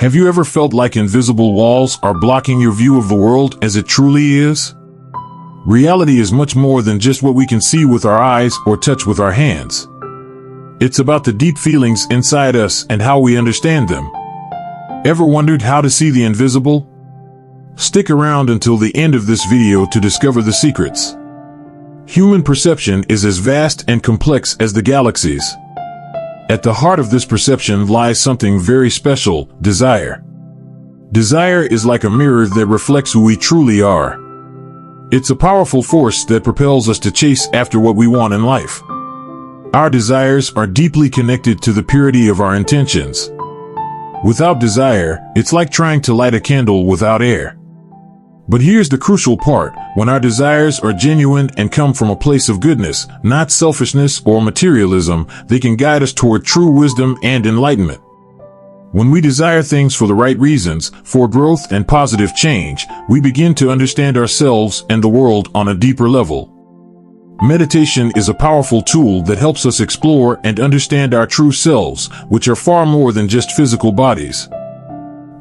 Have you ever felt like invisible walls are blocking your view of the world as it truly is? Reality is much more than just what we can see with our eyes or touch with our hands. It's about the deep feelings inside us and how we understand them. Ever wondered how to see the invisible? Stick around until the end of this video to discover the secrets. Human perception is as vast and complex as the galaxies. At the heart of this perception lies something very special: desire. Desire is like a mirror that reflects who we truly are. It's a powerful force that propels us to chase after what we want in life. Our desires are deeply connected to the purity of our intentions. Without desire, it's like trying to light a candle without air. But here's the crucial part: when our desires are genuine and come from a place of goodness, not selfishness or materialism, they can guide us toward true wisdom and enlightenment. When we desire things for the right reasons, for growth and positive change, we begin to understand ourselves and the world on a deeper level. Meditation is a powerful tool that helps us explore and understand our true selves, which are far more than just physical bodies.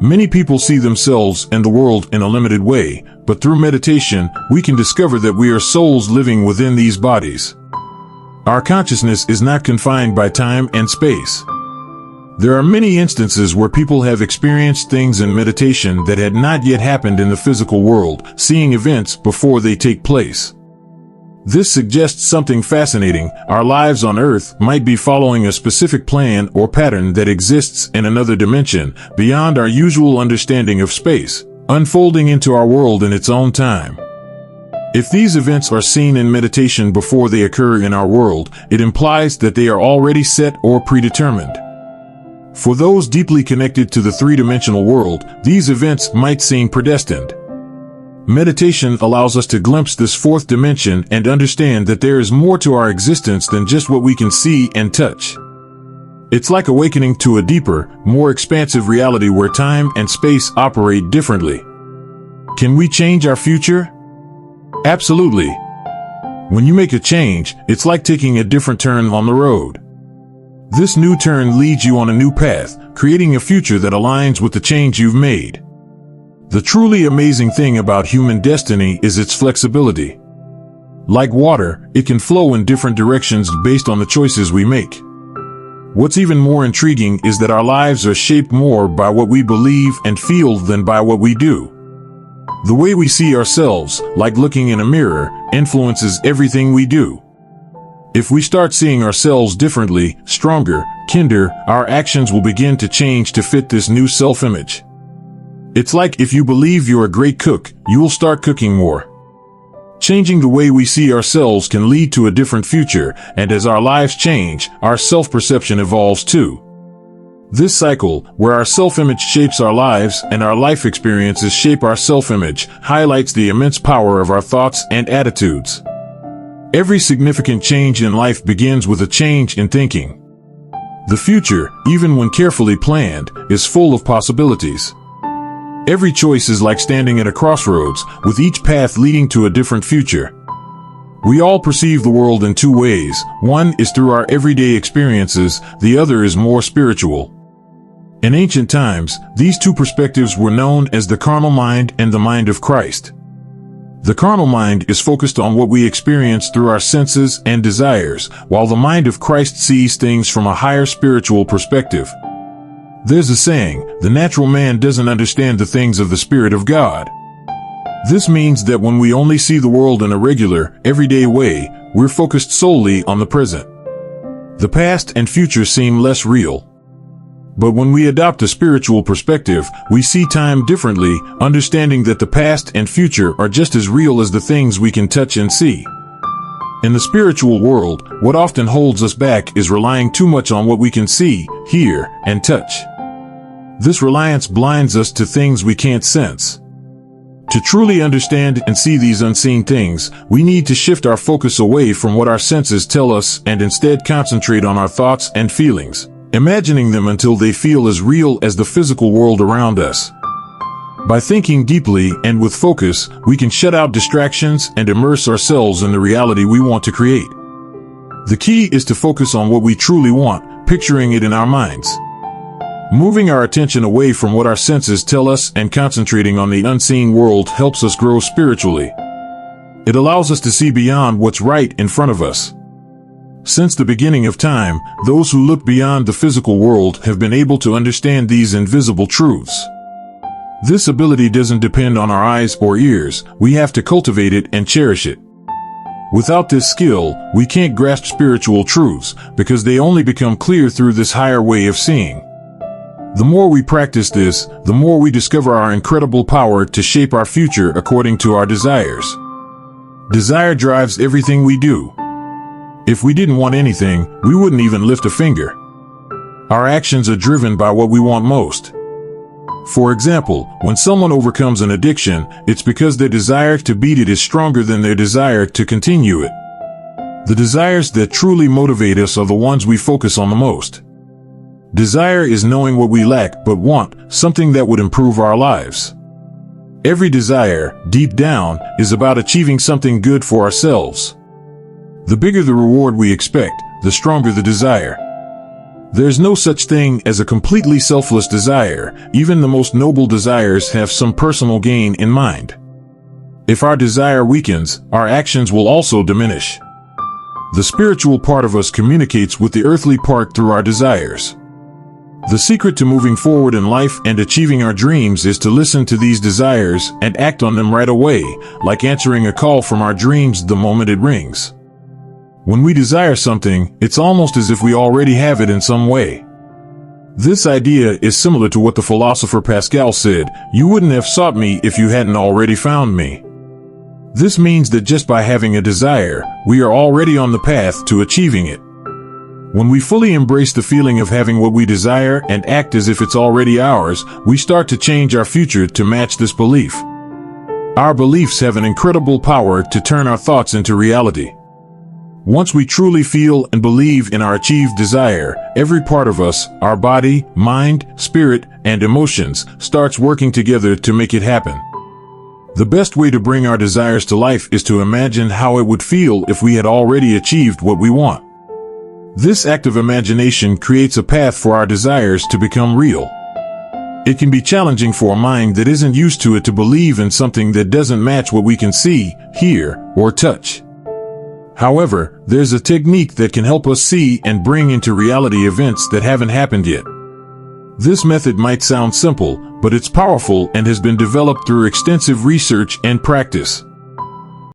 Many people see themselves and the world in a limited way, but through meditation, we can discover that we are souls living within these bodies. Our consciousness is not confined by time and space. There are many instances where people have experienced things in meditation that had not yet happened in the physical world, seeing events before they take place. This suggests something fascinating: our lives on Earth might be following a specific plan or pattern that exists in another dimension, beyond our usual understanding of space, unfolding into our world in its own time. If these events are seen in meditation before they occur in our world, it implies that they are already set or predetermined. For those deeply connected to the three-dimensional world, these events might seem predestined. Meditation allows us to glimpse this fourth dimension and understand that there is more to our existence than just what we can see and touch. It's like awakening to a deeper, more expansive reality where time and space operate differently. Can we change our future? Absolutely. When you make a change, it's like taking a different turn on the road. This new turn leads you on a new path, creating a future that aligns with the change you've made. The truly amazing thing about human destiny is its flexibility. Like water, it can flow in different directions based on the choices we make. What's even more intriguing is that our lives are shaped more by what we believe and feel than by what we do. The way we see ourselves, like looking in a mirror, influences everything we do. If we start seeing ourselves differently, stronger, kinder, our actions will begin to change to fit this new self-image. It's like if you believe you're a great cook, you will start cooking more. Changing the way we see ourselves can lead to a different future, and as our lives change, our self-perception evolves too. This cycle, where our self-image shapes our lives and our life experiences shape our self-image, highlights the immense power of our thoughts and attitudes. Every significant change in life begins with a change in thinking. The future, even when carefully planned, is full of possibilities. Every choice is like standing at a crossroads, with each path leading to a different future. We all perceive the world in two ways. One is through our everyday experiences, the other is more spiritual. In ancient times, these two perspectives were known as the carnal mind and the mind of Christ. The carnal mind is focused on what we experience through our senses and desires, while the mind of Christ sees things from a higher spiritual perspective. There's a saying: the natural man doesn't understand the things of the Spirit of God. This means that when we only see the world in a regular, everyday way, we're focused solely on the present. The past and future seem less real. But when we adopt a spiritual perspective, we see time differently, understanding that the past and future are just as real as the things we can touch and see. In the spiritual world, what often holds us back is relying too much on what we can see, hear, and touch. This reliance blinds us to things we can't sense. To truly understand and see these unseen things, we need to shift our focus away from what our senses tell us and instead concentrate on our thoughts and feelings, imagining them until they feel as real as the physical world around us. By thinking deeply and with focus, we can shut out distractions and immerse ourselves in the reality we want to create. The key is to focus on what we truly want, picturing it in our minds. Moving our attention away from what our senses tell us and concentrating on the unseen world helps us grow spiritually. It allows us to see beyond what's right in front of us. Since the beginning of time, those who look beyond the physical world have been able to understand these invisible truths. This ability doesn't depend on our eyes or ears. We have to cultivate it and cherish it. Without this skill, we can't grasp spiritual truths because they only become clear through this higher way of seeing. The more we practice this, the more we discover our incredible power to shape our future according to our desires. Desire drives everything we do. If we didn't want anything, we wouldn't even lift a finger. Our actions are driven by what we want most. For example, when someone overcomes an addiction, it's because their desire to beat it is stronger than their desire to continue it. The desires that truly motivate us are the ones we focus on the most. Desire is knowing what we lack but want, something that would improve our lives. Every desire, deep down, is about achieving something good for ourselves. The bigger the reward we expect, the stronger the desire. There's no such thing as a completely selfless desire. Even the most noble desires have some personal gain in mind. If our desire weakens, our actions will also diminish. The spiritual part of us communicates with the earthly part through our desires. The secret to moving forward in life and achieving our dreams is to listen to these desires and act on them right away, like answering a call from our dreams the moment it rings. When we desire something, it's almost as if we already have it in some way. This idea is similar to what the philosopher Pascal said, "You wouldn't have sought me if you hadn't already found me." This means that just by having a desire, we are already on the path to achieving it. When we fully embrace the feeling of having what we desire and act as if it's already ours, we start to change our future to match this belief. Our beliefs have an incredible power to turn our thoughts into reality. Once we truly feel and believe in our achieved desire, every part of us, our body, mind, spirit, and emotions, starts working together to make it happen. The best way to bring our desires to life is to imagine how it would feel if we had already achieved what we want. This act of imagination creates a path for our desires to become real. It can be challenging for a mind that isn't used to it to believe in something that doesn't match what we can see, hear, or touch. However, there's a technique that can help us see and bring into reality events that haven't happened yet. This method might sound simple, but it's powerful and has been developed through extensive research and practice.